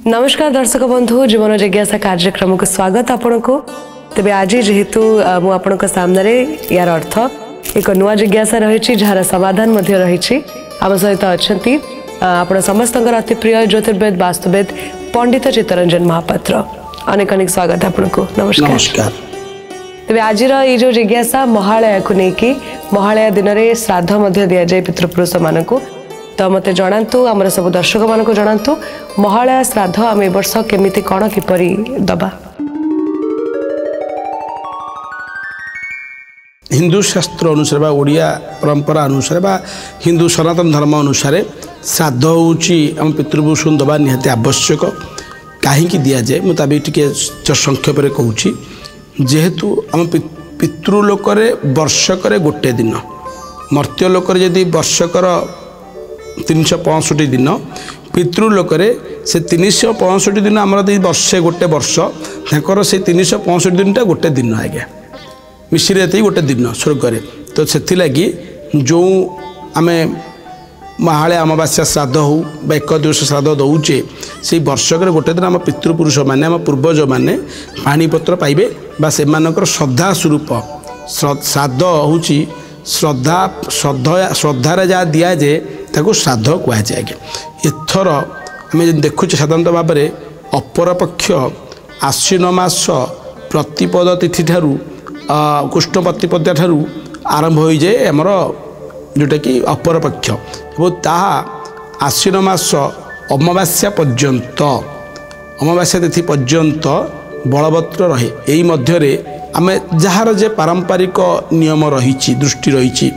नमस्कार दर्शक बंधु जीवन जिज्ञासा कार्यक्रम को स्वागत आपण को तेबे आज जेहेतु मु आपण सामने यार अर्थ एक नुआ जिज्ञासा रही जार समाधान रही आम सहित अच्छा आपण समस्त अति प्रिय ज्योतिर्वेद वास्तुवेद पंडित चित्तरंजन महापात्र अनेक अनेक स्वागत आपण को नमस्कार। तेबे आज जो जिज्ञासा महालया को लेकिन महालया दिन में श्राद्ध दि जाए पितृपुरुष मान को तो मत जनातु आम सब दर्शक मान जनातु महालया श्राद्ध आम ए वर्ष केमिति कौन किपरि दबा। हिंदू शास्त्र अनुसार बा ओडिया परंपरा अनुसार बा हिंदू सनातन धर्म अनुसार श्राद्ध होउची आम पितृपुरुष दबा निहाती आवश्यक कहीं दि जाए मुझे टे संक्षेप में कहूँ जेहेतु आम पितृलोक वर्षक गोटे दिन मर्त्यलोक जदि वर्षकर 365 दिन पितृलोक से 365 दिन आम वर्षे गोटे वर्ष तांकर से 365 दिनटा गोटे दिन आज्ञा मिश्री गोटे दिन स्वर्ग तो से जो आम महालया अमावास्या श्राद्ध हो एक दिवस श्राद्ध दौचे से वर्षक गोटे दिन आम पितृपुरुष मैंने आम पूर्वज मैंने पानीपत्र पाइबे बा से श्रद्धा स्वरूप श्राद्ध हूँ श्रद्धा श्रद्धार जहाँ दि जाए ताको श्राद्ध कहुए एथर आम देखुचे साधारणतः भाव में अपरपक्ष आश्विन मास प्रतिपद तिथि ठारू कृष्ण प्रतिपदा ठारू आरंभ हो जाए आमर जोटा कि अपरपक्ष और ताहा आश्विन मास अमावास्या पर्यंत अमावास्या तिथि पर्यंत बलवत्र रहे यही मध्य आम जार जे पारंपरिक नियम रही दृष्टि रही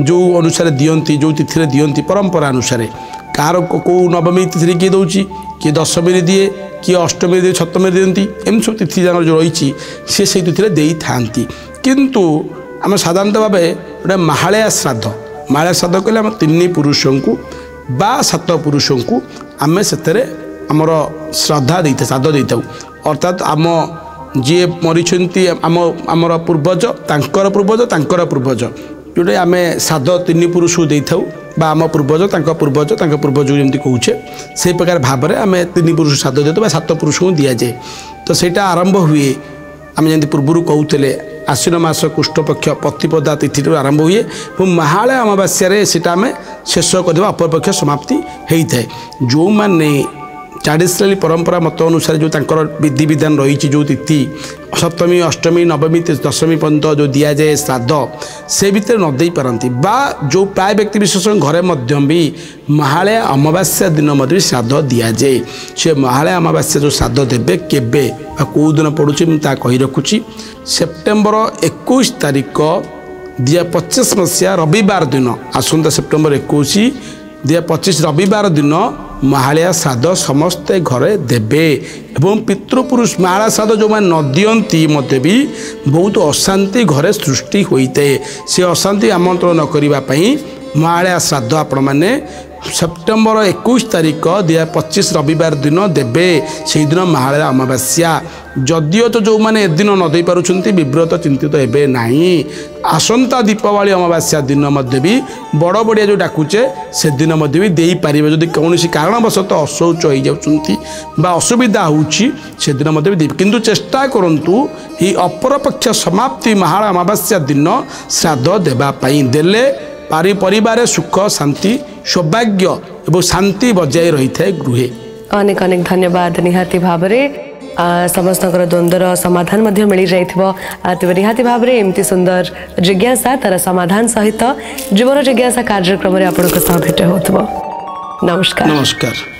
जो अनुसार दियंती जो तिथि दियंती परंपरा अनुसार कार को नवमी तिथि किए दौर किए दशमी दिए किए अष्टमी दिए सप्तमी दियंती एम सब तिथि जो रही से तिथि दे था किंतु आम साधारणतः भाव गोटे महालया श्राद्ध कहले आम 3 पुरुष को बा 7 पुरुष को आम से आमर श्रद्धा दे श्राद्ध दे था अर्थात आम जी मरी आम आमर पूर्वज तांकर पूर्वज जोटे आम श्राद्ध 3 पुरुष को दे था बा आम पूर्वज पूर्वज जमी कहे से प्रकार भाव में आम 3 पुरुष श्राद्ध दे 7 पुरुष को दि जाए तो सेटा आरंभ हुए आम जमी पूर्व कहते आश्विन मास कृष्णपक्ष प्रतिपदा तिथि आरंभ हुए और महालया अमावास्या से शेष कर अपरपक्ष समाप्ति होता है जो मैंने ट्रेडिशनली परंपरा मत अनुसार जो विधि विधान रही जो तिथि सप्तमी अष्टमी नवमी दशमी पर्यंत जो दि जाए श्राद्ध से भितर न दे पारती बा जो प्राय व्यक्ति विशेष घरे भी महालया अमावास्या दिन श्राद्ध दि जाए से महालया अमावास्या जो श्राद्ध देवे केबे कौ दिन पड़ू मुझे कही रखुची सेप्टेम्बर 21 तारिख 2025 मसीहा रविवार दिन आसंता सेप्टेम्बर 21 2025 रविवार दिन महालया श्राद्ध समस्ते घरे देवे एवं पितृपुरुष महालया श्राद्ध जो मैंने न दियंती मत भी बहुत अशांति घरे सृष्टि होता है से अशांति आमंत्रण न करने महालया श्राद्ध आपण मैंने सेप्टेम्बर 21 तारिख 2025 रविवार दिन देवे से दिन महालया अमावास्या जदियो तो जो मैंने दिन न दे पारुछंती विव्रत चिंतित हेबे नाही आसंता दीपावली अमावास्या दिन मध्य भी बड़ बड़िया जो डाकुचे से दिन मध्य भी दे पारिबे जदि कौनसी कारणवशतः अशौच हो जाउछंती बा असुविधा होउची से दिन मध्य भी किंतु चेष्टा करंतु ही अपरपक्ष समाप्ति महालया अमावास्या दिन श्राद्ध देबा पई देले परिवार सुख शांति सौभाग्य एवं शांति बजाय रही है गृहे। अनेक अनेक धन्यवाद निहाती भाव समस्त द्वंद्वर समाधान मिल जाए तेज निहाती भाव में एमती सुंदर जिज्ञासा तार समाधान सहित जीवन जिज्ञासा कार्यक्रम में आपन भेट हो। नमस्कार।